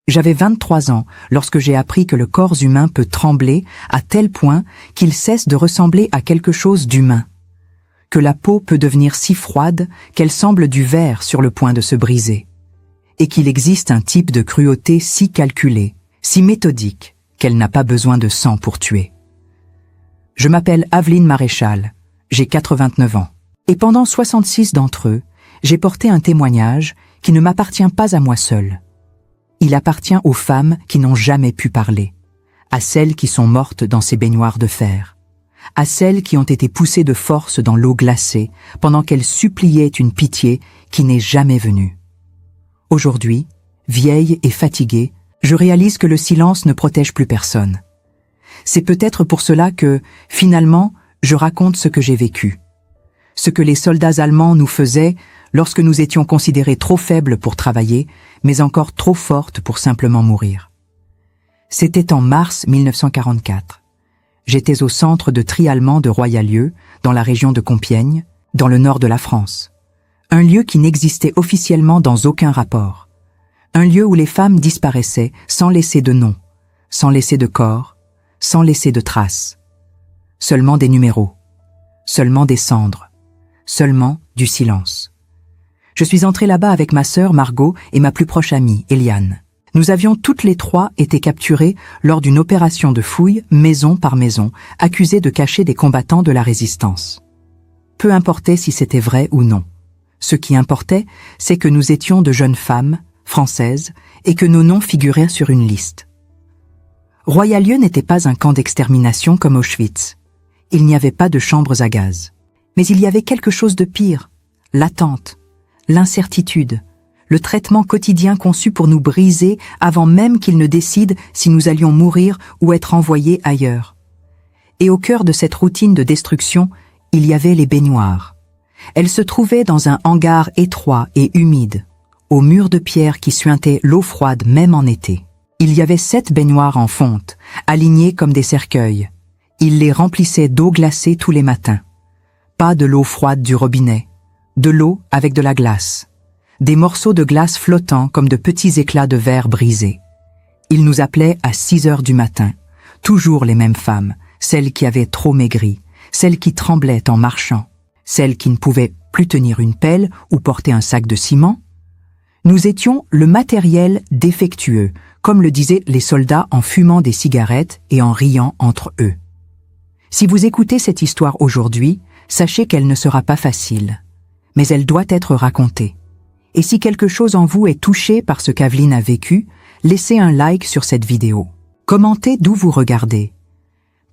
J'avais 23 ans lorsque j'ai appris que le corps humain peut trembler à tel point qu'il cesse de ressembler à quelque chose d'humain. Que la peau peut devenir si froide qu'elle semble du verre sur le point de se briser. Et qu'il existe un type de cruauté si calculée, si méthodique, qu'elle n'a pas besoin de sang pour tuer. Je m'appelle Aveline Maréchal, j'ai 89 ans. Et pendant 66 d'entre eux, j'ai porté un témoignage qui ne m'appartient pas à moi seul. Il appartient aux femmes qui n'ont jamais pu parler, à celles qui sont mortes dans ces baignoires de fer, à celles qui ont été poussées de force dans l'eau glacée pendant qu'elles suppliaient une pitié qui n'est jamais venue. Aujourd'hui, vieille et fatiguée, je réalise que le silence ne protège plus personne. C'est peut-être pour cela que, finalement, je raconte ce que j'ai vécu. Ce que les soldats allemands nous faisaient lorsque nous étions considérés trop faibles pour travailler, mais encore trop fortes pour simplement mourir. C'était en mars 1944. J'étais au centre de tri allemand de Royalieu, dans la région de Compiègne, dans le nord de la France. Un lieu qui n'existait officiellement dans aucun rapport. Un lieu où les femmes disparaissaient sans laisser de nom, sans laisser de corps, sans laisser de traces. Seulement des numéros, seulement des cendres, seulement du silence. Je suis entrée là-bas avec ma sœur Margot et ma plus proche amie, Eliane. Nous avions toutes les trois été capturées lors d'une opération de fouille, maison par maison, accusées de cacher des combattants de la résistance. Peu importait si c'était vrai ou non. Ce qui importait, c'est que nous étions de jeunes femmes, françaises, et que nos noms figuraient sur une liste. Royalieu n'était pas un camp d'extermination comme Auschwitz. Il n'y avait pas de chambres à gaz. Mais il y avait quelque chose de pire, l'attente, l'incertitude, le traitement quotidien conçu pour nous briser avant même qu'ils ne décident si nous allions mourir ou être envoyés ailleurs. Et au cœur de cette routine de destruction, il y avait les baignoires. Elles se trouvaient dans un hangar étroit et humide, aux murs de pierre qui suintaient l'eau froide même en été. Il y avait 7 baignoires en fonte, alignées comme des cercueils. Ils les remplissaient d'eau glacée tous les matins. Pas de l'eau froide du robinet, de l'eau avec de la glace. Des morceaux de glace flottants comme de petits éclats de verre brisés. Ils nous appelaient à 6 heures du matin, toujours les mêmes femmes, celles qui avaient trop maigri, celles qui tremblaient en marchant, celles qui ne pouvaient plus tenir une pelle ou porter un sac de ciment. Nous étions le matériel défectueux, comme le disaient les soldats en fumant des cigarettes et en riant entre eux. Si vous écoutez cette histoire aujourd'hui, sachez qu'elle ne sera pas facile, mais elle doit être racontée. Et si quelque chose en vous est touché par ce qu'Aveline a vécu, laissez un like sur cette vidéo. Commentez d'où vous regardez.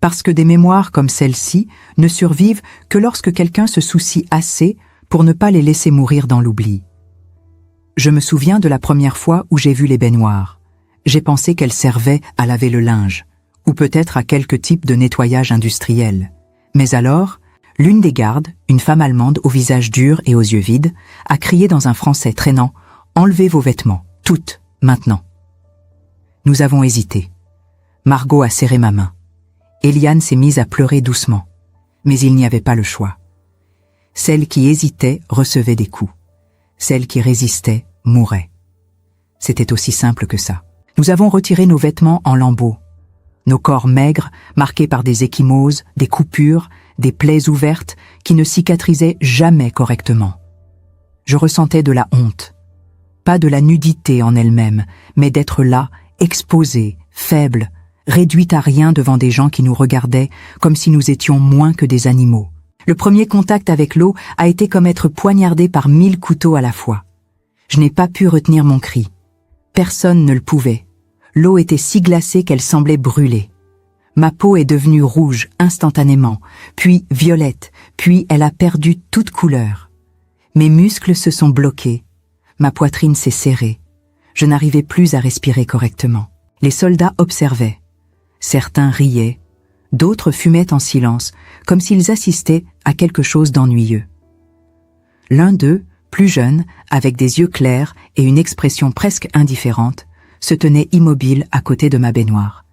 Parce que des mémoires comme celle-ci ne survivent que lorsque quelqu'un se soucie assez pour ne pas les laisser mourir dans l'oubli. Je me souviens de la première fois où j'ai vu les baignoires. J'ai pensé qu'elles servaient à laver le linge, ou peut-être à quelque type de nettoyage industriel. Mais alors, l'une des gardes, une femme allemande au visage dur et aux yeux vides, a crié dans un français traînant « Enlevez vos vêtements, toutes, maintenant !» Nous avons hésité. Margot a serré ma main. Eliane s'est mise à pleurer doucement. Mais il n'y avait pas le choix. Celle qui hésitait recevait des coups. Celle qui résistait mourait. C'était aussi simple que ça. Nous avons retiré nos vêtements en lambeaux. Nos corps maigres, marqués par des ecchymoses, des coupures, des plaies ouvertes qui ne cicatrisaient jamais correctement. Je ressentais de la honte. Pas de la nudité en elle-même, mais d'être là, exposée, faible, réduite à rien devant des gens qui nous regardaient comme si nous étions moins que des animaux. Le premier contact avec l'eau a été comme être poignardé par 1000 couteaux à la fois. Je n'ai pas pu retenir mon cri. Personne ne le pouvait. L'eau était si glacée qu'elle semblait brûler. Ma peau est devenue rouge instantanément, puis violette, puis elle a perdu toute couleur. Mes muscles se sont bloqués. Ma poitrine s'est serrée. Je n'arrivais plus à respirer correctement. Les soldats observaient. Certains riaient, d'autres fumaient en silence, comme s'ils assistaient à quelque chose d'ennuyeux. L'un d'eux, plus jeune, avec des yeux clairs et une expression presque indifférente, se tenait immobile à côté de ma baignoire.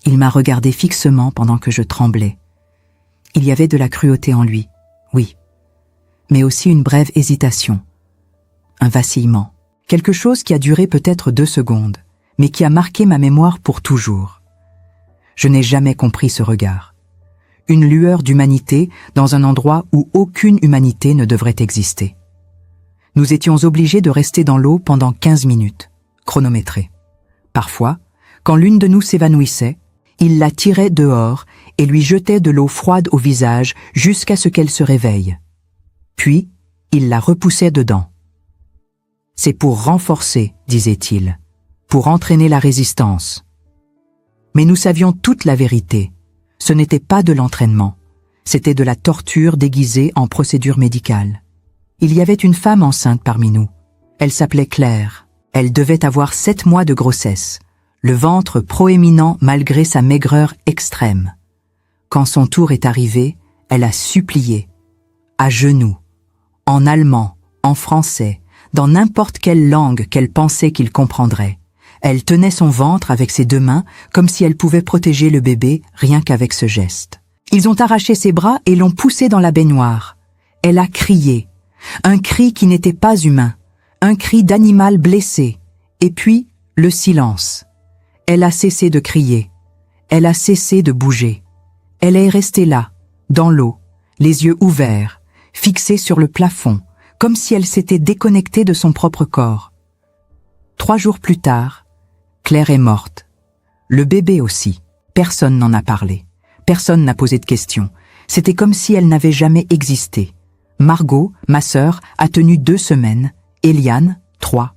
Il m'a regardé fixement pendant que je tremblais. Il y avait de la cruauté en lui, oui, mais aussi une brève hésitation, un vacillement, quelque chose qui a duré peut-être 2 secondes, mais qui a marqué ma mémoire pour toujours. Je n'ai jamais compris ce regard. Une lueur d'humanité dans un endroit où aucune humanité ne devrait exister. Nous étions obligés de rester dans l'eau pendant 15 minutes, chronométrées. Parfois, quand l'une de nous s'évanouissait, il la tirait dehors et lui jetait de l'eau froide au visage jusqu'à ce qu'elle se réveille. Puis, il la repoussait dedans. C'est pour renforcer, disait-il, pour entraîner la résistance. Mais nous savions toute la vérité. Ce n'était pas de l'entraînement, c'était de la torture déguisée en procédure médicale. Il y avait une femme enceinte parmi nous. Elle s'appelait Claire. Elle devait avoir 7 mois de grossesse, le ventre proéminent malgré sa maigreur extrême. Quand son tour est arrivé, elle a supplié, à genoux, en allemand, en français, dans n'importe quelle langue qu'elle pensait qu'il comprendrait. Elle tenait son ventre avec ses 2 mains, comme si elle pouvait protéger le bébé rien qu'avec ce geste. Ils ont arraché ses bras et l'ont poussée dans la baignoire. Elle a crié, un cri qui n'était pas humain, un cri d'animal blessé, et puis le silence. Elle a cessé de crier, elle a cessé de bouger. Elle est restée là, dans l'eau, les yeux ouverts, fixés sur le plafond, comme si elle s'était déconnectée de son propre corps. 3 jours plus tard, Claire est morte. Le bébé aussi. Personne n'en a parlé. Personne n'a posé de questions. C'était comme si elle n'avait jamais existé. Margot, ma sœur, a tenu 2 semaines. Eliane, 3.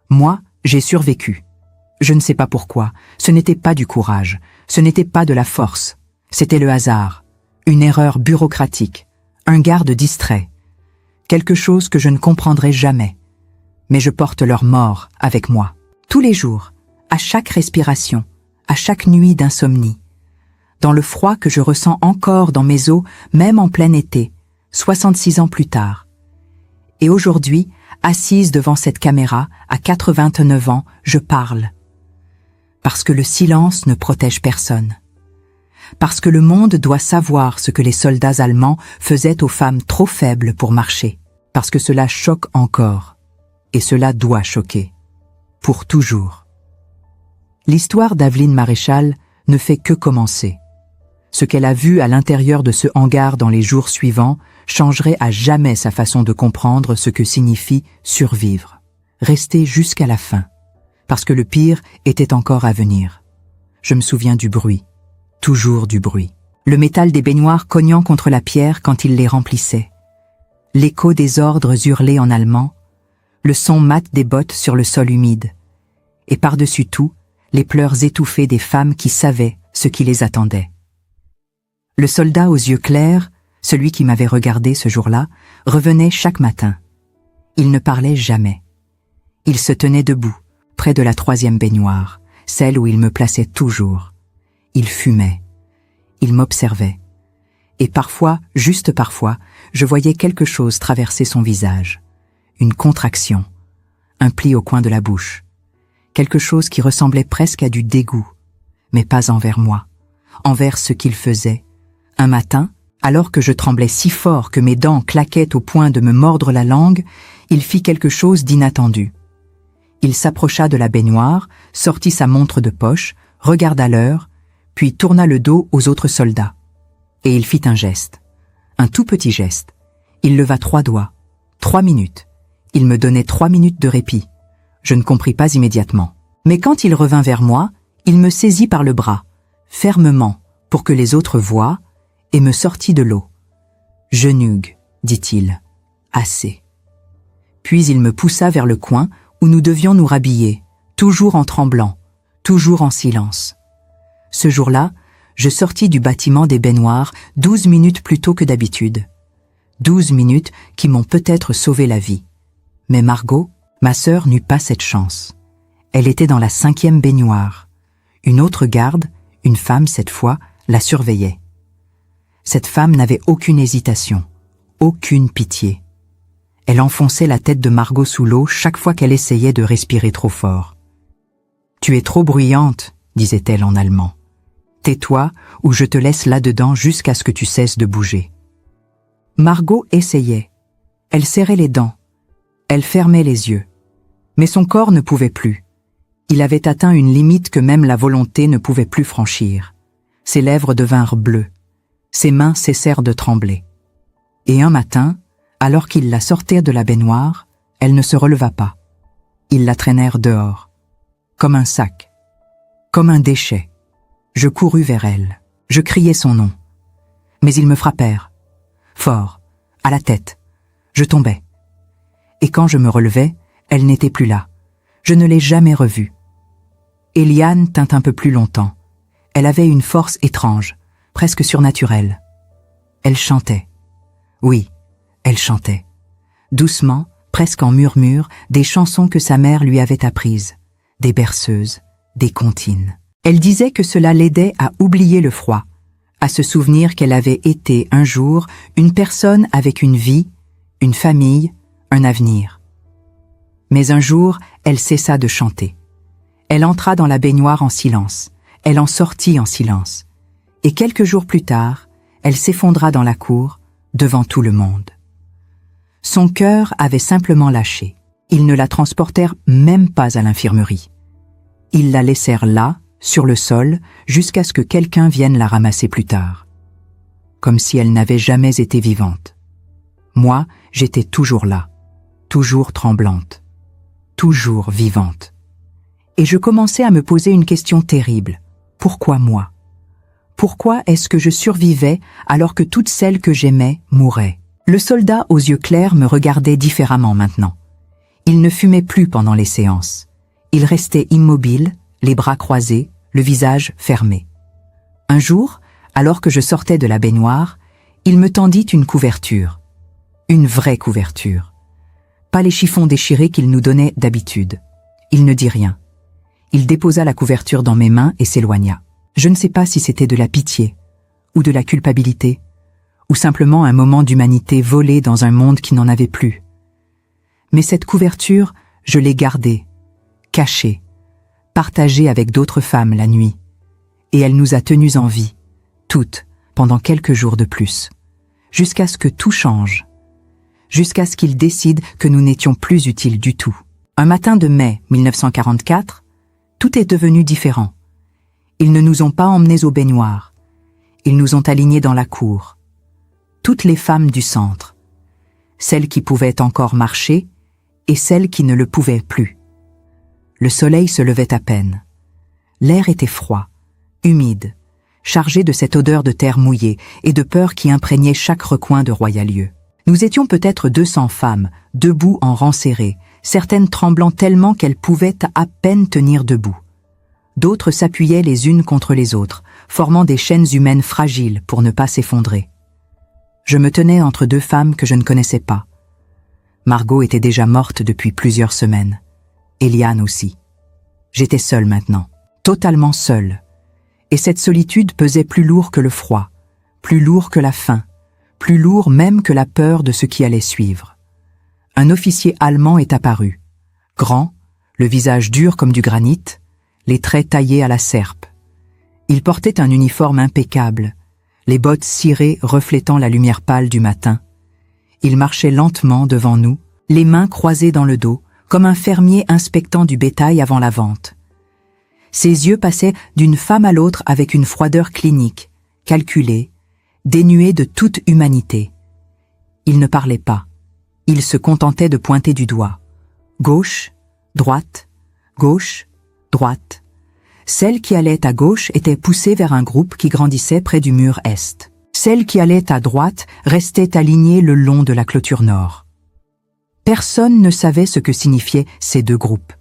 Moi, j'ai survécu. Je ne sais pas pourquoi. Ce n'était pas du courage. Ce n'était pas de la force. C'était le hasard. Une erreur bureaucratique. Un garde distrait. Quelque chose que je ne comprendrai jamais. Mais je porte leur mort avec moi. Tous les jours, à chaque respiration, à chaque nuit d'insomnie. Dans le froid que je ressens encore dans mes os, même en plein été, 66 ans plus tard. Et aujourd'hui, assise devant cette caméra, à 89 ans, je parle. Parce que le silence ne protège personne. Parce que le monde doit savoir ce que les soldats allemands faisaient aux femmes trop faibles pour marcher. Parce que cela choque encore. Et cela doit choquer. Pour toujours. L'histoire d'Aveline Maréchal ne fait que commencer. Ce qu'elle a vu à l'intérieur de ce hangar dans les jours suivants changerait à jamais sa façon de comprendre ce que signifie survivre. Rester jusqu'à la fin. Parce que le pire était encore à venir. Je me souviens du bruit. Toujours du bruit. Le métal des baignoires cognant contre la pierre quand il les remplissait. L'écho des ordres hurlés en allemand. Le son mat des bottes sur le sol humide. Et par-dessus tout, les pleurs étouffés des femmes qui savaient ce qui les attendait. Le soldat aux yeux clairs, celui qui m'avait regardé ce jour-là, revenait chaque matin. Il ne parlait jamais. Il se tenait debout, près de la 3e baignoire, celle où il me plaçait toujours. Il fumait. Il m'observait. Et parfois, juste parfois, je voyais quelque chose traverser son visage. Une contraction, un pli au coin de la bouche. Quelque chose qui ressemblait presque à du dégoût, mais pas envers moi, envers ce qu'il faisait. Un matin, alors que je tremblais si fort que mes dents claquaient au point de me mordre la langue, il fit quelque chose d'inattendu. Il s'approcha de la baignoire, sortit sa montre de poche, regarda l'heure, puis tourna le dos aux autres soldats. Et il fit un geste, un tout petit geste. Il leva 3 doigts, 3 minutes. Il me donnait 3 minutes de répit. Je ne compris pas immédiatement. Mais quand il revint vers moi, il me saisit par le bras, fermement, pour que les autres voient, et me sortit de l'eau. « Genug », dit-il. « Assez ». Puis il me poussa vers le coin où nous devions nous rhabiller, toujours en tremblant, toujours en silence. Ce jour-là, je sortis du bâtiment des baignoires 12 minutes plus tôt que d'habitude. 12 minutes qui m'ont peut-être sauvé la vie. Mais Margot, ma sœur, n'eut pas cette chance. Elle était dans la 5e baignoire. Une autre garde, une femme cette fois, la surveillait. Cette femme n'avait aucune hésitation, aucune pitié. Elle enfonçait la tête de Margot sous l'eau chaque fois qu'elle essayait de respirer trop fort. « Tu es trop bruyante », disait-elle en allemand. « Tais-toi ou je te laisse là-dedans jusqu'à ce que tu cesses de bouger. » Margot essayait. Elle serrait les dents. Elle fermait les yeux. Mais son corps ne pouvait plus. Il avait atteint une limite que même la volonté ne pouvait plus franchir. Ses lèvres devinrent bleues. Ses mains cessèrent de trembler. Et un matin, alors qu'il la sortait de la baignoire, elle ne se releva pas. Ils la traînèrent dehors, comme un sac, comme un déchet. Je courus vers elle. Je criai son nom. Mais ils me frappèrent. Fort, à la tête. Je tombais. Et quand je me relevais, elle n'était plus là. Je ne l'ai jamais revue. Eliane tint un peu plus longtemps. Elle avait une force étrange, presque surnaturelle. Elle chantait. Oui, elle chantait. Doucement, presque en murmure, des chansons que sa mère lui avait apprises. Des berceuses, des comptines. Elle disait que cela l'aidait à oublier le froid, à se souvenir qu'elle avait été un jour une personne avec une vie, une famille, un avenir. Mais un jour, elle cessa de chanter. Elle entra dans la baignoire en silence. Elle en sortit en silence. Et quelques jours plus tard, elle s'effondra dans la cour, devant tout le monde. Son cœur avait simplement lâché. Ils ne la transportèrent même pas à l'infirmerie. Ils la laissèrent là, sur le sol, jusqu'à ce que quelqu'un vienne la ramasser plus tard. Comme si elle n'avait jamais été vivante. Moi, j'étais toujours là, toujours tremblante, toujours vivante. Et je commençais à me poser une question terrible. Pourquoi moi? Pourquoi est-ce que je survivais alors que toutes celles que j'aimais mouraient? Le soldat aux yeux clairs me regardait différemment maintenant. Il ne fumait plus pendant les séances. Il restait immobile, les bras croisés, le visage fermé. Un jour, alors que je sortais de la baignoire, il me tendit une couverture. Une vraie couverture. Pas les chiffons déchirés qu'il nous donnait d'habitude. Il ne dit rien. Il déposa la couverture dans mes mains et s'éloigna. Je ne sais pas si c'était de la pitié, ou de la culpabilité, ou simplement un moment d'humanité volé dans un monde qui n'en avait plus. Mais cette couverture, je l'ai gardée, cachée, partagée avec d'autres femmes la nuit, et elle nous a tenues en vie, toutes, pendant quelques jours de plus, jusqu'à ce que tout change, jusqu'à ce qu'ils décident que nous n'étions plus utiles du tout. Un matin de mai 1944, tout est devenu différent. Ils ne nous ont pas emmenés aux baignoires. Ils nous ont alignés dans la cour. Toutes les femmes du centre. Celles qui pouvaient encore marcher et celles qui ne le pouvaient plus. Le soleil se levait à peine. L'air était froid, humide, chargé de cette odeur de terre mouillée et de peur qui imprégnait chaque recoin de Royalieu. Nous étions peut-être 200 femmes, debout en rang serré, certaines tremblant tellement qu'elles pouvaient à peine tenir debout. D'autres s'appuyaient les unes contre les autres, formant des chaînes humaines fragiles pour ne pas s'effondrer. Je me tenais entre deux femmes que je ne connaissais pas. Margot était déjà morte depuis plusieurs semaines. Eliane aussi. J'étais seule maintenant, totalement seule. Et cette solitude pesait plus lourd que le froid, plus lourd que la faim, plus lourd même que la peur de ce qui allait suivre. Un officier allemand est apparu. Grand, le visage dur comme du granit, les traits taillés à la serpe. Il portait un uniforme impeccable, les bottes cirées reflétant la lumière pâle du matin. Il marchait lentement devant nous, les mains croisées dans le dos, comme un fermier inspectant du bétail avant la vente. Ses yeux passaient d'une femme à l'autre avec une froideur clinique, calculée, dénuée de toute humanité. Il ne parlait pas. Il se contentait de pointer du doigt. Gauche, droite, gauche, droite. Celle qui allait à gauche était poussée vers un groupe qui grandissait près du mur est. Celle qui allait à droite restait alignée le long de la clôture nord. Personne ne savait ce que signifiaient ces deux groupes.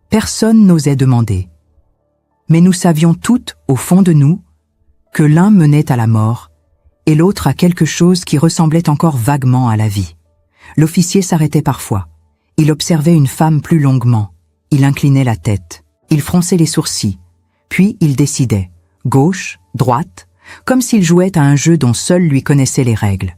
Personne n'osait demander. Mais nous savions toutes, au fond de nous, que l'un menait à la mort et l'autre à quelque chose qui ressemblait encore vaguement à la vie. L'officier s'arrêtait parfois. Il observait une femme plus longuement. Il inclinait la tête. Il fronçait les sourcils. Puis il décidait, gauche, droite, comme s'il jouait à un jeu dont seul lui connaissait les règles.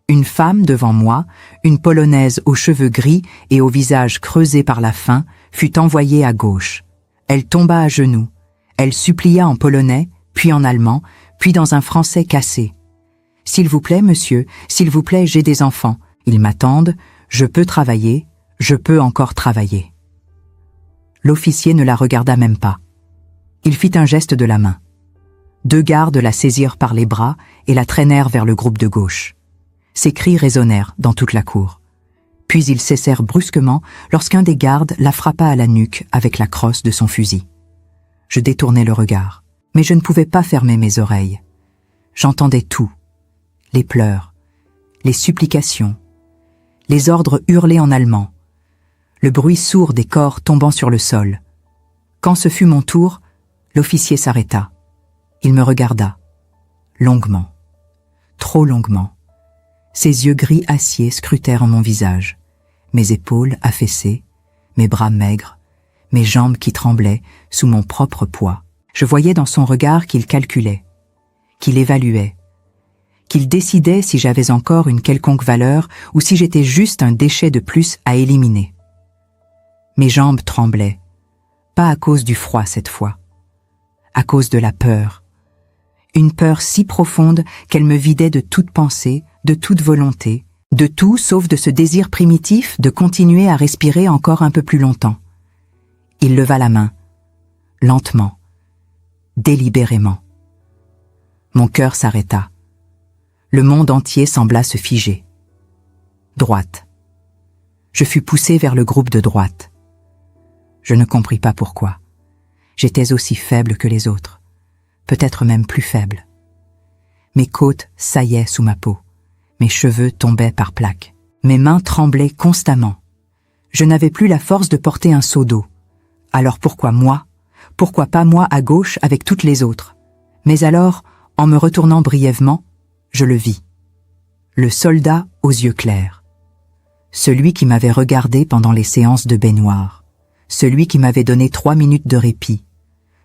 Une femme devant moi, une Polonaise aux cheveux gris et au visage creusé par la faim, fut envoyée à gauche. Elle tomba à genoux. Elle supplia en polonais, puis en allemand, puis dans un français cassé. « S'il vous plaît, monsieur, s'il vous plaît, j'ai des enfants. Ils m'attendent, je peux travailler, je peux encore travailler. » L'officier ne la regarda même pas. Il fit un geste de la main. 2 gardes la saisirent par les bras et la traînèrent vers le groupe de gauche. Ses cris résonnèrent dans toute la cour. Puis ils cessèrent brusquement lorsqu'un des gardes la frappa à la nuque avec la crosse de son fusil. Je détournai le regard, mais je ne pouvais pas fermer mes oreilles. J'entendais tout. Les pleurs, les supplications, les ordres hurlés en allemand, le bruit sourd des corps tombant sur le sol. Quand ce fut mon tour, l'officier s'arrêta. Il me regarda, longuement, trop longuement. Ses yeux gris acier scrutèrent mon visage, mes épaules affaissées, mes bras maigres, mes jambes qui tremblaient sous mon propre poids. Je voyais dans son regard qu'il calculait, qu'il évaluait, qu'il décidait si j'avais encore une quelconque valeur ou si j'étais juste un déchet de plus à éliminer. Mes jambes tremblaient, pas à cause du froid cette fois, à cause de la peur. Une peur si profonde qu'elle me vidait de toute pensée, de toute volonté, de tout sauf de ce désir primitif de continuer à respirer encore un peu plus longtemps. Il leva la main, lentement, délibérément. Mon cœur s'arrêta. Le monde entier sembla se figer. Droite. Je fus poussé vers le groupe de droite. Je ne compris pas pourquoi. J'étais aussi faible que les autres, peut-être même plus faible. Mes côtes saillaient sous ma peau, mes cheveux tombaient par plaques, mes mains tremblaient constamment. Je n'avais plus la force de porter un seau d'eau. Alors pourquoi moi? Pourquoi pas moi à gauche avec toutes les autres? Mais alors, en me retournant brièvement, je le vis. Le soldat aux yeux clairs. Celui qui m'avait regardé pendant les séances de baignoire. Celui qui m'avait donné 3 minutes de répit.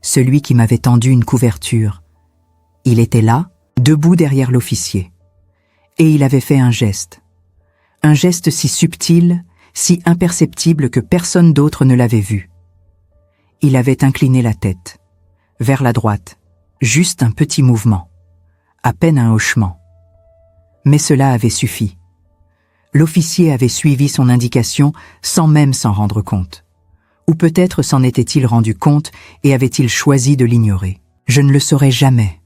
Celui qui m'avait tendu une couverture. Il était là, debout derrière l'officier. Et il avait fait un geste. Un geste si subtil, si imperceptible que personne d'autre ne l'avait vu. Il avait incliné la tête, vers la droite, juste un petit mouvement, à peine un hochement. Mais cela avait suffi. L'officier avait suivi son indication sans même s'en rendre compte. Ou peut-être s'en était-il rendu compte et avait-il choisi de l'ignorer. Je ne le saurais jamais.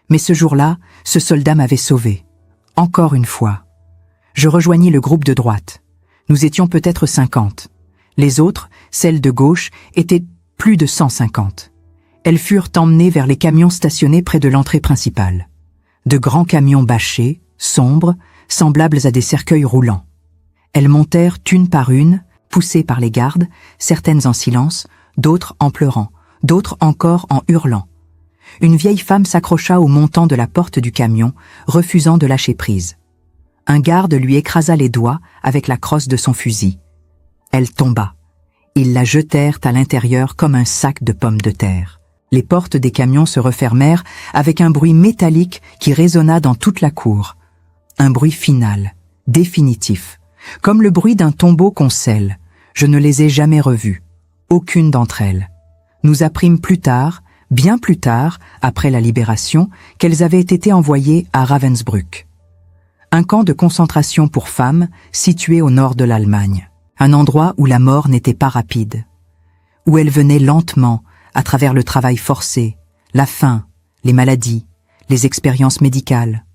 Mais ce jour-là, ce soldat m'avait sauvé. Encore une fois. Je rejoignis le groupe de droite. Nous étions peut-être 50. Les autres, celles de gauche, étaient plus de 150. Elles furent emmenées vers les camions stationnés près de l'entrée principale. De grands camions bâchés, sombres, semblables à des cercueils roulants. Elles montèrent une par une, poussées par les gardes, certaines en silence, d'autres en pleurant, d'autres encore en hurlant. Une vieille femme s'accrocha au montant de la porte du camion, refusant de lâcher prise. Un garde lui écrasa les doigts avec la crosse de son fusil. Elle tomba. Ils la jetèrent à l'intérieur comme un sac de pommes de terre. Les portes des camions se refermèrent avec un bruit métallique qui résonna dans toute la cour. Un bruit final, définitif, comme le bruit d'un tombeau qu'on scelle. Je ne les ai jamais revues, aucune d'entre elles. Nous apprîmes plus tard, bien plus tard, après la libération, qu'elles avaient été envoyées à Ravensbrück. Un camp de concentration pour femmes situé au nord de l'Allemagne. Un endroit où la mort n'était pas rapide, où elle venait lentement à travers le travail forcé, la faim, les maladies, les expériences médicales.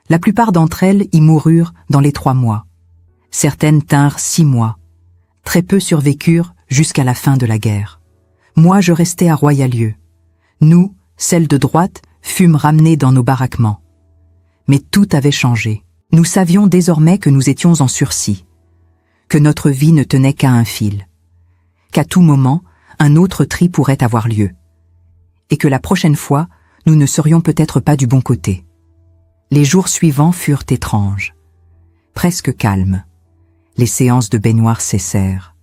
La plupart d'entre elles y moururent dans les 3 mois. Certaines tinrent 6 mois. Très peu survécurent jusqu'à la fin de la guerre. Moi, je restais à Royalieu. Nous, celles de droite, fûmes ramenées dans nos baraquements. Mais tout avait changé. Nous savions désormais que nous étions en sursis, que notre vie ne tenait qu'à un fil, qu'à tout moment, un autre tri pourrait avoir lieu, et que la prochaine fois, nous ne serions peut-être pas du bon côté. Les jours suivants furent étranges, presque calmes. Les séances de baignoire cessèrent.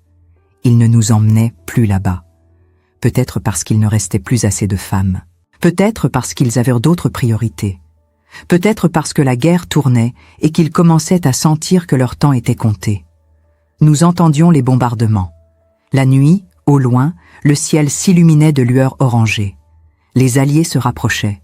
Ils ne nous emmenaient plus là-bas. Peut-être parce qu'il ne restait plus assez de femmes. Peut-être parce qu'ils avaient d'autres priorités. Peut-être parce que la guerre tournait et qu'ils commençaient à sentir que leur temps était compté. Nous entendions les bombardements. La nuit, au loin, le ciel s'illuminait de lueurs orangées. Les Alliés se rapprochaient.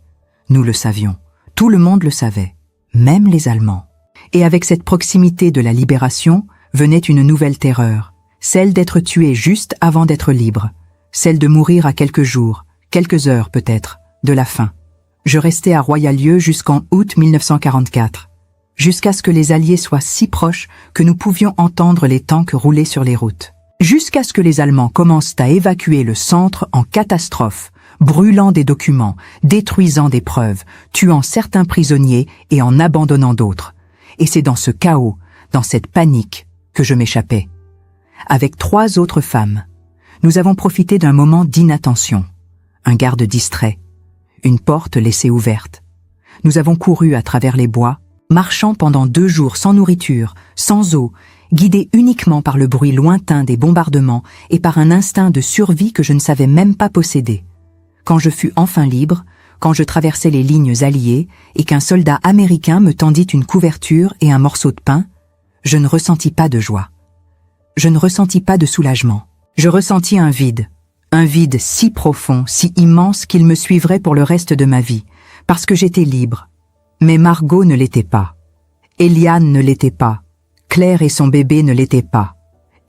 Nous le savions. Tout le monde le savait. Même les Allemands. Et avec cette proximité de la libération, venait une nouvelle terreur, celle d'être tué juste avant d'être libre, celle de mourir à quelques jours, quelques heures peut-être, de la faim. Je restai à Royalieu jusqu'en août 1944, jusqu'à ce que les Alliés soient si proches que nous pouvions entendre les tanks rouler sur les routes. Jusqu'à ce que les Allemands commencent à évacuer le centre en catastrophe, brûlant des documents, détruisant des preuves, tuant certains prisonniers et en abandonnant d'autres. Et c'est dans ce chaos, dans cette panique, que je m'échappais. Avec 3 autres femmes, nous avons profité d'un moment d'inattention. Un garde distrait, une porte laissée ouverte. Nous avons couru à travers les bois, marchant pendant 2 jours sans nourriture, sans eau, guidés uniquement par le bruit lointain des bombardements et par un instinct de survie que je ne savais même pas posséder. Quand je fus enfin libre, quand je traversais les lignes alliées et qu'un soldat américain me tendit une couverture et un morceau de pain, je ne ressentis pas de joie. Je ne ressentis pas de soulagement. Je ressentis un vide si profond, si immense qu'il me suivrait pour le reste de ma vie, parce que j'étais libre. Mais Margot ne l'était pas. Eliane ne l'était pas. Claire et son bébé ne l'étaient pas.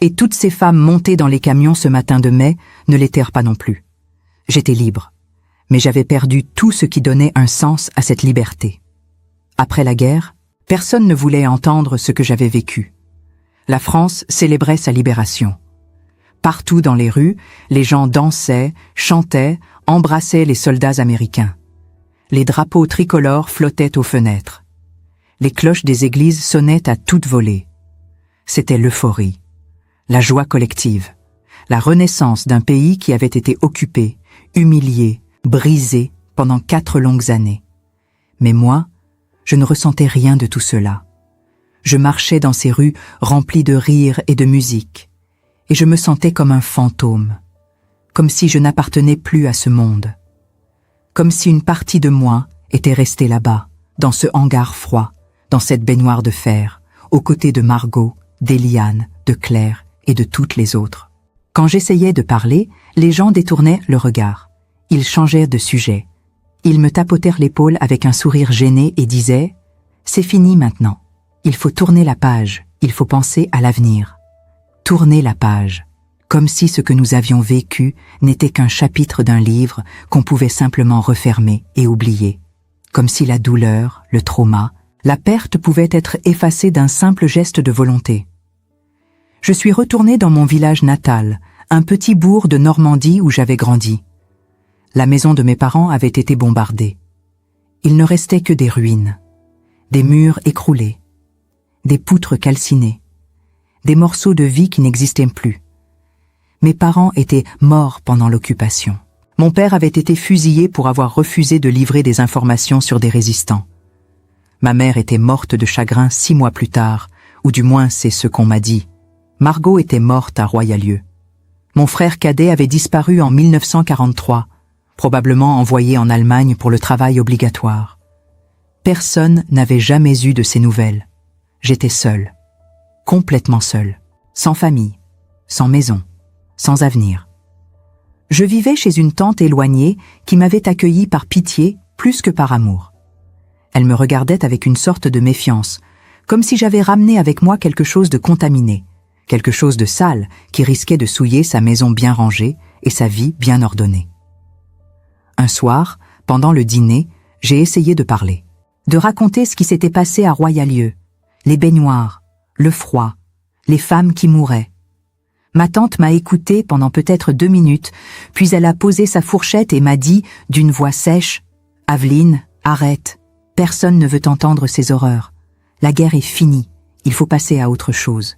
Et toutes ces femmes montées dans les camions ce matin de mai ne l'étaient pas non plus. J'étais libre, mais j'avais perdu tout ce qui donnait un sens à cette liberté. Après la guerre, personne ne voulait entendre ce que j'avais vécu. La France célébrait sa libération. Partout dans les rues, les gens dansaient, chantaient, embrassaient les soldats américains. Les drapeaux tricolores flottaient aux fenêtres. Les cloches des églises sonnaient à toute volée. C'était l'euphorie, la joie collective, la renaissance d'un pays qui avait été occupé, humilié, brisé pendant 4 longues années. Mais moi, je ne ressentais rien de tout cela. Je marchais dans ces rues remplies de rires et de musique, et je me sentais comme un fantôme, comme si je n'appartenais plus à ce monde, comme si une partie de moi était restée là-bas, dans ce hangar froid, dans cette baignoire de fer, aux côtés de Margot, d'Eliane, de Claire et de toutes les autres. Quand j'essayais de parler, les gens détournaient le regard. Ils changeaient de sujet. Ils me tapotèrent l'épaule avec un sourire gêné et disaient « C'est fini maintenant. Il faut tourner la page. Il faut penser à l'avenir. » Tourner la page, comme si ce que nous avions vécu n'était qu'un chapitre d'un livre qu'on pouvait simplement refermer et oublier. Comme si la douleur, le trauma, la perte pouvaient être effacés d'un simple geste de volonté. Je suis retournée dans mon village natal, un petit bourg de Normandie où j'avais grandi. La maison de mes parents avait été bombardée. Il ne restait que des ruines, des murs écroulés, des poutres calcinées, des morceaux de vie qui n'existaient plus. Mes parents étaient morts pendant l'occupation. Mon père avait été fusillé pour avoir refusé de livrer des informations sur des résistants. Ma mère était morte de chagrin 6 mois plus tard, ou du moins c'est ce qu'on m'a dit. Margot était morte à Royalieu. Mon frère cadet avait disparu en 1943, probablement envoyé en Allemagne pour le travail obligatoire. Personne n'avait jamais eu de ces nouvelles. J'étais seule, complètement seule, sans famille, sans maison, sans avenir. Je vivais chez une tante éloignée qui m'avait accueillie par pitié plus que par amour. Elle me regardait avec une sorte de méfiance, comme si j'avais ramené avec moi quelque chose de contaminé, quelque chose de sale qui risquait de souiller sa maison bien rangée et sa vie bien ordonnée. Un soir, pendant le dîner, j'ai essayé de parler, de raconter ce qui s'était passé à Royalieu, les baignoires, le froid, les femmes qui mouraient. Ma tante m'a écoutée pendant peut-être 2 minutes, puis elle a posé sa fourchette et m'a dit d'une voix sèche « Aveline, arrête, personne ne veut entendre ces horreurs. La guerre est finie, il faut passer à autre chose. »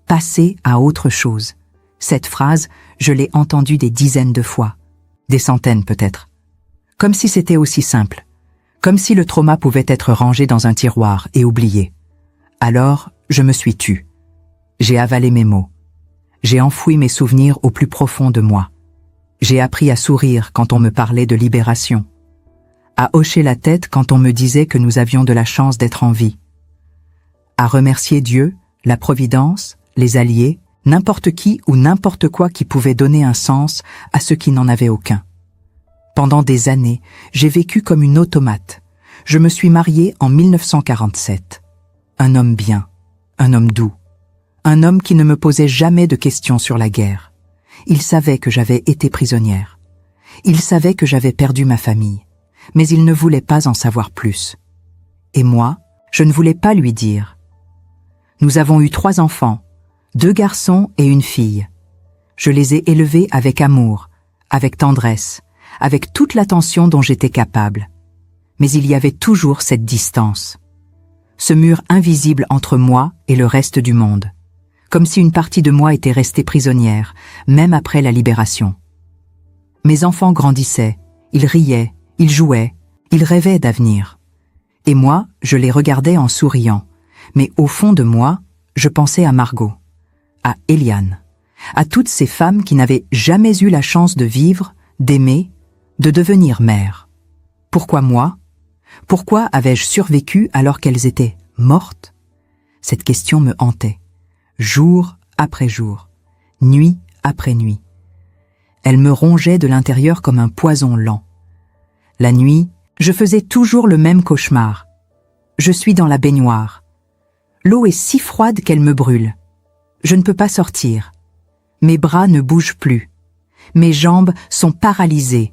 Passer à autre chose. Cette phrase, je l'ai entendue des dizaines de fois, des centaines peut-être. Comme si c'était aussi simple, comme si le trauma pouvait être rangé dans un tiroir et oublié. Alors, je me suis tue. J'ai avalé mes mots. J'ai enfoui mes souvenirs au plus profond de moi. J'ai appris à sourire quand on me parlait de libération, à hocher la tête quand on me disait que nous avions de la chance d'être en vie, à remercier Dieu, la Providence, les Alliés, n'importe qui ou n'importe quoi qui pouvait donner un sens à ce qui n'en avait aucun. Pendant des années, j'ai vécu comme une automate. Je me suis mariée en 1947. Un homme bien, un homme doux, Un homme qui ne me posait jamais de questions sur la guerre. Il savait que j'avais été prisonnière. Il savait que j'avais perdu ma famille. Mais il ne voulait pas en savoir plus. Et moi, je ne voulais pas lui dire. Nous avons eu 3 enfants, 2 garçons et une fille. Je les ai élevés avec amour, avec tendresse, avec toute l'attention dont j'étais capable. Mais il y avait toujours cette distance. Ce mur invisible entre moi et le reste du monde. Comme si une partie de moi était restée prisonnière, même après la libération. Mes enfants grandissaient, ils riaient, ils jouaient, ils rêvaient d'avenir. Et moi, je les regardais en souriant. Mais au fond de moi, je pensais à Margot, à Eliane, à toutes ces femmes qui n'avaient jamais eu la chance de vivre, d'aimer, de devenir mères. Pourquoi moi? Pourquoi avais-je survécu alors qu'elles étaient mortes? Cette question me hantait, jour après jour, nuit après nuit. Elle me rongeait de l'intérieur comme un poison lent. La nuit, je faisais toujours le même cauchemar. Je suis dans la baignoire. L'eau est si froide qu'elle me brûle. Je ne peux pas sortir. Mes bras ne bougent plus. Mes jambes sont paralysées.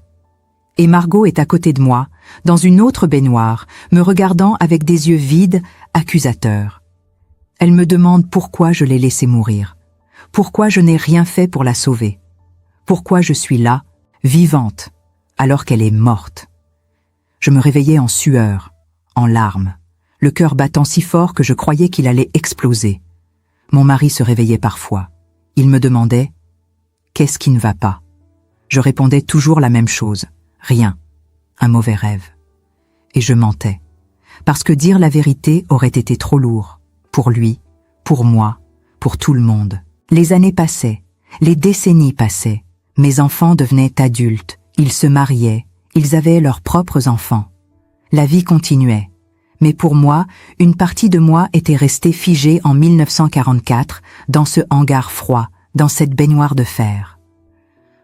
Et Margot est à côté de moi, dans une autre baignoire, me regardant avec des yeux vides, accusateurs. Elle me demande pourquoi je l'ai laissée mourir. Pourquoi je n'ai rien fait pour la sauver. Pourquoi je suis là, vivante, alors qu'elle est morte. Je me réveillais en sueur, en larmes, le cœur battant si fort que je croyais qu'il allait exploser. Mon mari se réveillait parfois. Il me demandait « Qu'est-ce qui ne va pas ?» Je répondais toujours la même chose. Rien. Un mauvais rêve. Et je mentais. Parce que dire la vérité aurait été trop lourd. Pour lui, pour moi, pour tout le monde. Les années passaient. Les décennies passaient. Mes enfants devenaient adultes. Ils se mariaient. Ils avaient leurs propres enfants. La vie continuait. Mais pour moi, une partie de moi était restée figée en 1944, dans ce hangar froid, dans cette baignoire de fer.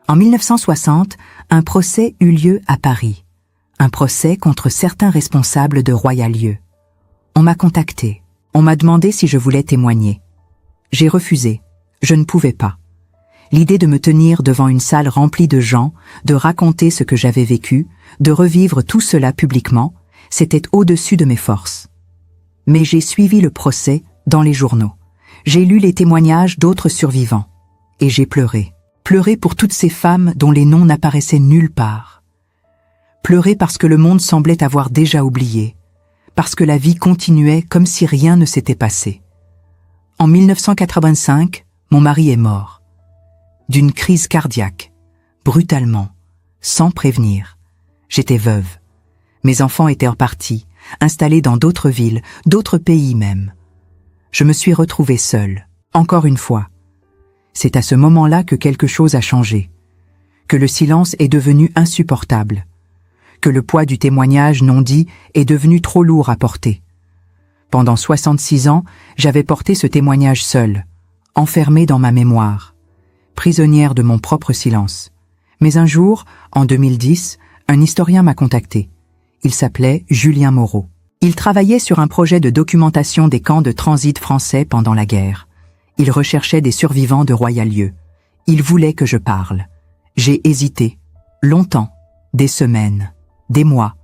En 1960, un procès eut lieu à Paris. Un procès contre certains responsables de Royal-Lieu. On m'a contacté. On m'a demandé si je voulais témoigner. J'ai refusé. Je ne pouvais pas. L'idée de me tenir devant une salle remplie de gens, de raconter ce que j'avais vécu, de revivre tout cela publiquement, c'était au-dessus de mes forces. Mais j'ai suivi le procès dans les journaux. J'ai lu les témoignages d'autres survivants. Et j'ai pleuré. Pleuré pour toutes ces femmes dont les noms n'apparaissaient nulle part. Pleuré parce que le monde semblait avoir déjà oublié. Parce que la vie continuait comme si rien ne s'était passé. En 1985, mon mari est mort. D'une crise cardiaque. Brutalement. Sans prévenir. J'étais veuve. Mes enfants étaient repartis, installés dans d'autres villes, d'autres pays même. Je me suis retrouvée seule, encore une fois. C'est à ce moment-là que quelque chose a changé, que le silence est devenu insupportable, que le poids du témoignage non dit est devenu trop lourd à porter. Pendant 66 ans, j'avais porté ce témoignage seul, enfermé dans ma mémoire, prisonnière de mon propre silence. Mais un jour, en 2010, un historien m'a contacté. Il s'appelait Julien Moreau. Il travaillait sur un projet de documentation des camps de transit français pendant la guerre. Il recherchait des survivants de Royal-Lieu. Il voulait que je parle. J'ai hésité. Longtemps. Des semaines. Des mois.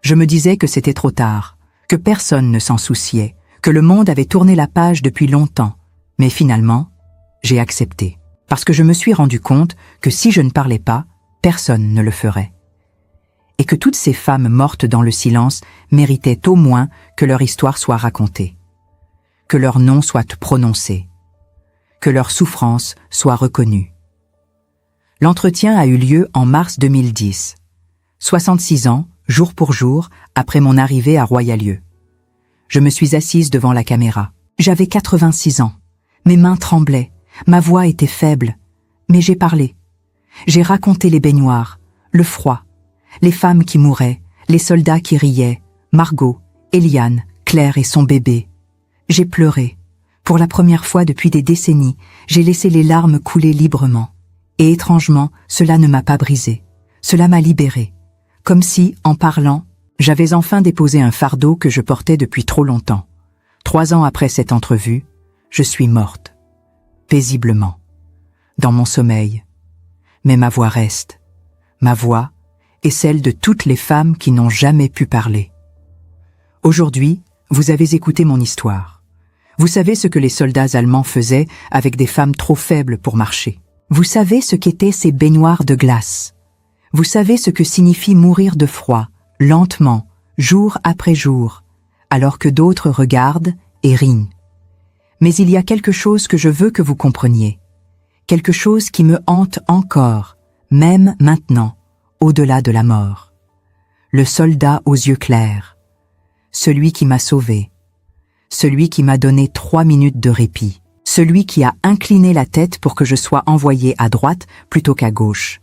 Je me disais que c'était trop tard, que personne ne s'en souciait, que le monde avait tourné la page depuis longtemps. Mais finalement, j'ai accepté. Parce que je me suis rendu compte que si je ne parlais pas, personne ne le ferait. Et que toutes ces femmes mortes dans le silence méritaient au moins que leur histoire soit racontée, que leur nom soit prononcé, que leur souffrance soit reconnue. L'entretien a eu lieu en mars 2010, 66 ans, jour pour jour, après mon arrivée à Royal-Lieu. Je me suis assise devant la caméra. J'avais 86 ans. Mes mains tremblaient, ma voix était faible, mais j'ai parlé. J'ai raconté les baignoires, le froid, les femmes qui mouraient, les soldats qui riaient, Margot, Eliane, Claire et son bébé. J'ai pleuré. Pour la première fois depuis des décennies, j'ai laissé les larmes couler librement. Et étrangement, cela ne m'a pas brisé. Cela m'a libérée. Comme si, en parlant, j'avais enfin déposé un fardeau que je portais depuis trop longtemps. 3 ans après cette entrevue, je suis morte. paisiblement, dans mon sommeil. Mais ma voix reste, ma voix est celle de toutes les femmes qui n'ont jamais pu parler. Aujourd'hui, vous avez écouté mon histoire. Vous savez ce que les soldats allemands faisaient avec des femmes trop faibles pour marcher. Vous savez ce qu'étaient ces baignoires de glace. Vous savez ce que signifie mourir de froid, lentement, jour après jour, alors que d'autres regardent et rient. Mais il y a quelque chose que je veux que vous compreniez. Quelque chose qui me hante encore, même maintenant, au-delà de la mort. Le soldat aux yeux clairs. Celui qui m'a sauvé. Celui qui m'a donné 3 minutes de répit. Celui qui a incliné la tête pour que je sois envoyé à droite plutôt qu'à gauche.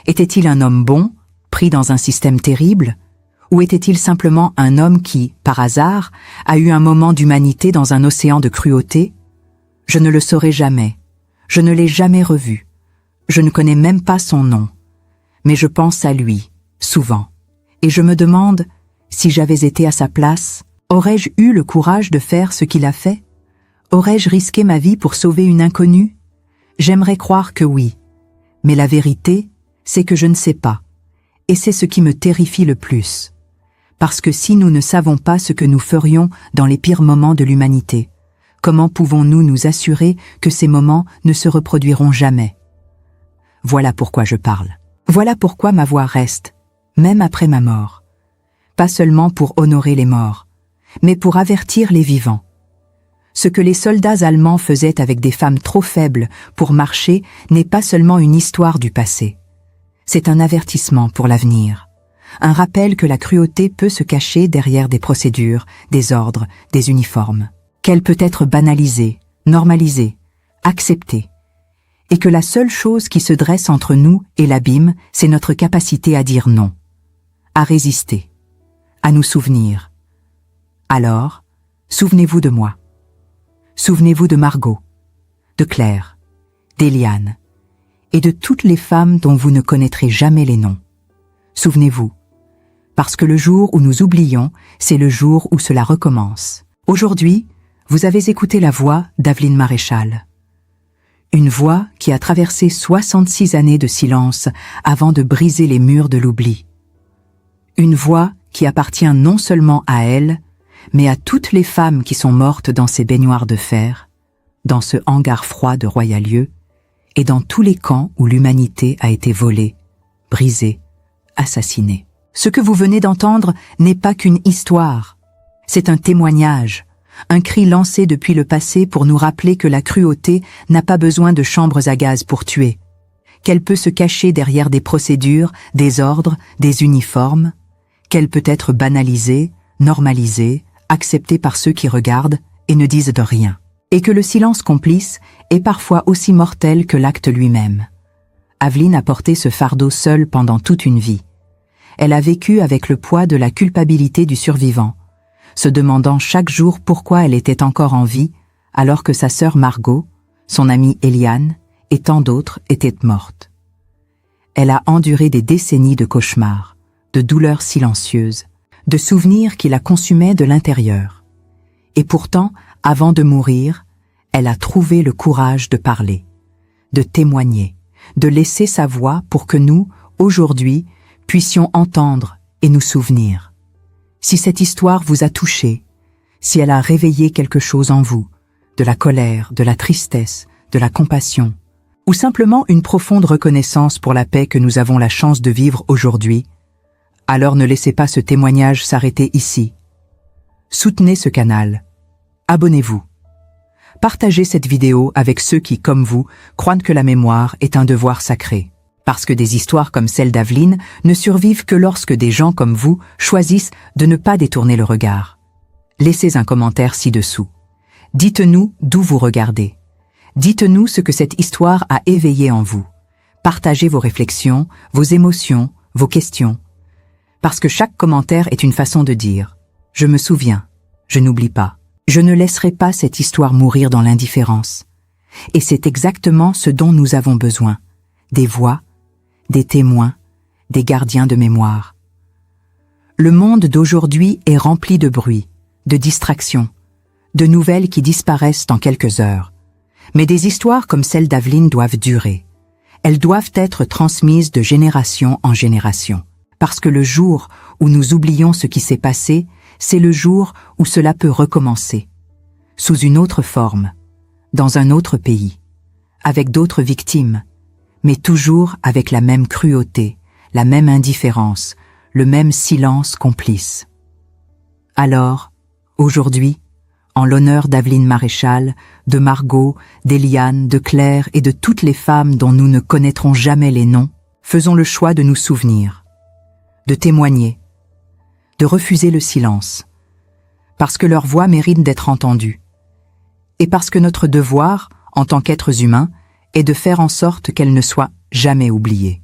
Était-il un homme bon, pris dans un système terrible, ou était-il simplement un homme qui, par hasard, a eu un moment d'humanité dans un océan de cruauté? Je ne le saurai jamais. Je ne l'ai jamais revu. Je ne connais même pas son nom. Mais je pense à lui, souvent. Et je me demande, si j'avais été à sa place, aurais-je eu le courage de faire ce qu'il a fait? Aurais-je risqué ma vie pour sauver une inconnue? J'aimerais croire que oui. Mais la vérité, c'est que je ne sais pas. Et c'est ce qui me terrifie le plus. Parce que si nous ne savons pas ce que nous ferions dans les pires moments de l'humanité, comment pouvons-nous nous assurer que ces moments ne se reproduiront jamais? Voilà pourquoi je parle. Voilà pourquoi ma voix reste, même après ma mort. Pas seulement pour honorer les morts, mais pour avertir les vivants. Ce que les soldats allemands faisaient avec des femmes trop faibles pour marcher n'est pas seulement une histoire du passé. C'est un avertissement pour l'avenir. Un rappel que la cruauté peut se cacher derrière des procédures, des ordres, des uniformes. Qu'elle peut être banalisée, normalisée, acceptée. Et que la seule chose qui se dresse entre nous et l'abîme, c'est notre capacité à dire non, à résister, à nous souvenir. Alors, souvenez-vous de moi. Souvenez-vous de Margot, de Claire, d'Eliane, et de toutes les femmes dont vous ne connaîtrez jamais les noms. Souvenez-vous, parce que le jour où nous oublions, c'est le jour où cela recommence. Aujourd'hui, vous avez écouté la voix d'Aveline Maréchal. Une voix qui a traversé 66 années de silence avant de briser les murs de l'oubli. Une voix qui appartient non seulement à elle, mais à toutes les femmes qui sont mortes dans ces baignoires de fer, dans ce hangar froid de Royalieu, et dans tous les camps où l'humanité a été volée, brisée, assassinée. Ce que vous venez d'entendre n'est pas qu'une histoire, c'est un témoignage, un cri lancé depuis le passé pour nous rappeler que la cruauté n'a pas besoin de chambres à gaz pour tuer, qu'elle peut se cacher derrière des procédures, des ordres, des uniformes, qu'elle peut être banalisée, normalisée, acceptée par ceux qui regardent et ne disent de rien, et que le silence complice est parfois aussi mortel que l'acte lui-même. Aveline a porté ce fardeau seule pendant toute une vie. Elle a vécu avec le poids de la culpabilité du survivant, se demandant chaque jour pourquoi elle était encore en vie, alors que sa sœur Margot, son amie Eliane et tant d'autres étaient mortes. Elle a enduré des décennies de cauchemars, de douleurs silencieuses, de souvenirs qui la consumaient de l'intérieur. Et pourtant, avant de mourir, elle a trouvé le courage de parler, de témoigner, de laisser sa voix pour que nous, aujourd'hui, puissions entendre et nous souvenir. Si cette histoire vous a touché, si elle a réveillé quelque chose en vous, de la colère, de la tristesse, de la compassion, ou simplement une profonde reconnaissance pour la paix que nous avons la chance de vivre aujourd'hui, alors ne laissez pas ce témoignage s'arrêter ici. Soutenez ce canal. Abonnez-vous. Partagez cette vidéo avec ceux qui, comme vous, croient que la mémoire est un devoir sacré. Parce que des histoires comme celle d'Aveline ne survivent que lorsque des gens comme vous choisissent de ne pas détourner le regard. Laissez un commentaire ci-dessous. Dites-nous d'où vous regardez. Dites-nous ce que cette histoire a éveillé en vous. Partagez vos réflexions, vos émotions, vos questions. Parce que chaque commentaire est une façon de dire « Je me souviens, je n'oublie pas, je ne laisserai pas cette histoire mourir dans l'indifférence ». Et c'est exactement ce dont nous avons besoin, des voix, des témoins, des gardiens de mémoire. Le monde d'aujourd'hui est rempli de bruit, de distractions, de nouvelles qui disparaissent en quelques heures. Mais des histoires comme celle d'Aveline doivent durer. Elles doivent être transmises de génération en génération. Parce que le jour où nous oublions ce qui s'est passé, c'est le jour où cela peut recommencer. Sous une autre forme, dans un autre pays, avec d'autres victimes, mais toujours avec la même cruauté, la même indifférence, le même silence complice. Alors, aujourd'hui, en l'honneur d'Aveline Maréchal, de Margot, d'Eliane, de Claire et de toutes les femmes dont nous ne connaîtrons jamais les noms, faisons le choix de nous souvenir, de témoigner, de refuser le silence, parce que leur voix mérite d'être entendue, et parce que notre devoir, en tant qu'êtres humains, est de faire en sorte qu'elles ne soient jamais oubliées.